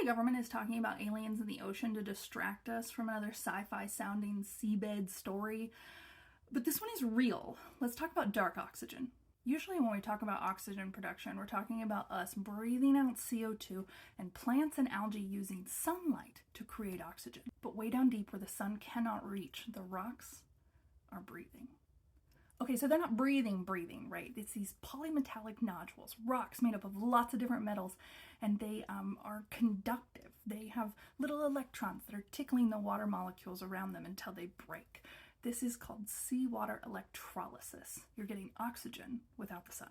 government is talking about aliens in the ocean to distract us from another sci-fi sounding seabed story, but this one is real. Let's talk about dark oxygen. Usually when we talk about oxygen production, we're talking about us breathing out CO2 and plants and algae using sunlight to create oxygen. But way down deep where the sun cannot reach, the rocks are breathing. Okay, so they're not breathing, right? It's these polymetallic nodules, rocks made up of lots of different metals, and they are conductive. They have little electrons that are tickling the water molecules around them until they break. This is called seawater electrolysis. You're getting oxygen without the sun.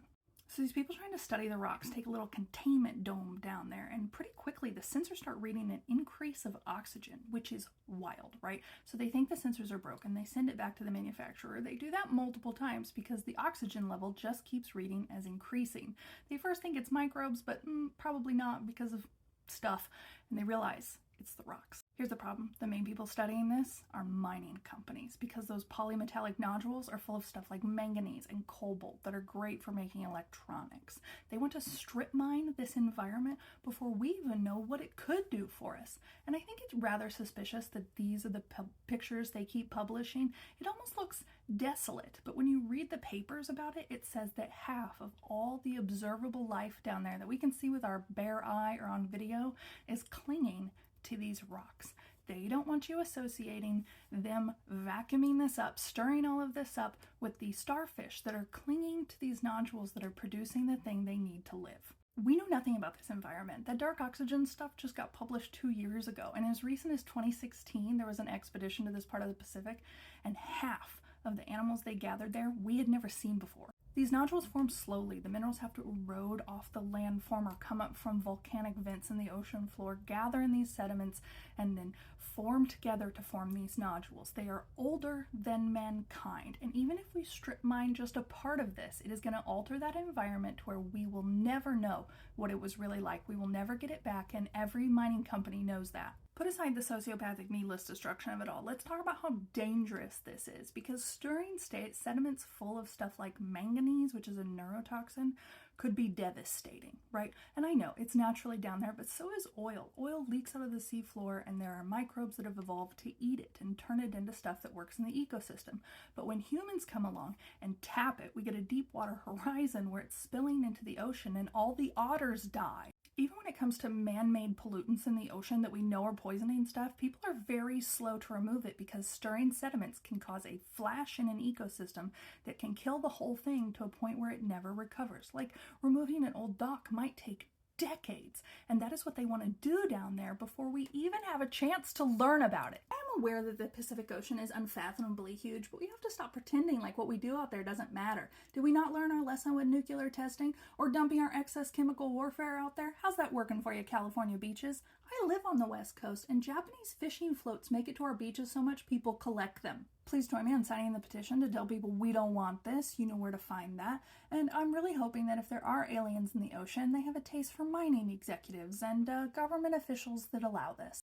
So these people trying to study the rocks take a little containment dome down there, and pretty quickly the sensors start reading an increase of oxygen, which is wild, right? So they think the sensors are broken. They send it back to the manufacturer. They do that multiple times because the oxygen level just keeps reading as increasing. They first think it's microbes, but probably not because of stuff, and they realize it's the rocks. Here's the problem. The main people studying this are mining companies because those polymetallic nodules are full of stuff like manganese and cobalt that are great for making electronics. They want to strip mine this environment before we even know what it could do for us. And I think it's rather suspicious that these are the pictures they keep publishing. It almost looks desolate, but when you read the papers about it, it says that half of all the observable life down there that we can see with our bare eye or on video is clinging to these rocks. They don't want you associating them vacuuming this up, stirring all of this up with the starfish that are clinging to these nodules that are producing the thing they need to live. We know nothing about this environment. That dark oxygen stuff just got published 2 years ago, and as recent as 2016, there was an expedition to this part of the Pacific, and half of the animals they gathered there we had never seen before. These nodules form slowly. The minerals have to erode off the landform or come up from volcanic vents in the ocean floor, gather in these sediments, and then form together to form these nodules. They are older than mankind, and even if we strip mine just a part of this, it is going to alter that environment to where we will never know what it was really like. We will never get it back, and every mining company knows that. Put aside the sociopathic needless destruction of it all. Let's talk about how dangerous this is, because stirring sediments full of stuff like manganese, which is a neurotoxin, could be devastating, right? And I know it's naturally down there, but so is oil. Oil leaks out of the seafloor, and there are microbes that have evolved to eat it and turn it into stuff that works in the ecosystem. But when humans come along and tap it, we get a deep water horizon where it's spilling into the ocean and all the otters die. Even when it comes to man-made pollutants in the ocean that we know are poisoning stuff, people are very slow to remove it because stirring sediments can cause a flash in an ecosystem that can kill the whole thing to a point where it never recovers. Like removing an old dock might take decades, and that is what they want to do down there before we even have a chance to learn about it. I'm aware that the Pacific Ocean is unfathomably huge, but we have to stop pretending like what we do out there doesn't matter. Did we not learn our lesson with nuclear testing or dumping our excess chemical warfare out there? How's that working for you, California beaches? I live on the West Coast, and Japanese fishing floats make it to our beaches so much people collect them. Please join me in signing the petition to tell people we don't want this. You know where to find that. And I'm really hoping that if there are aliens in the ocean, they have a taste for mining executives and government officials that allow this.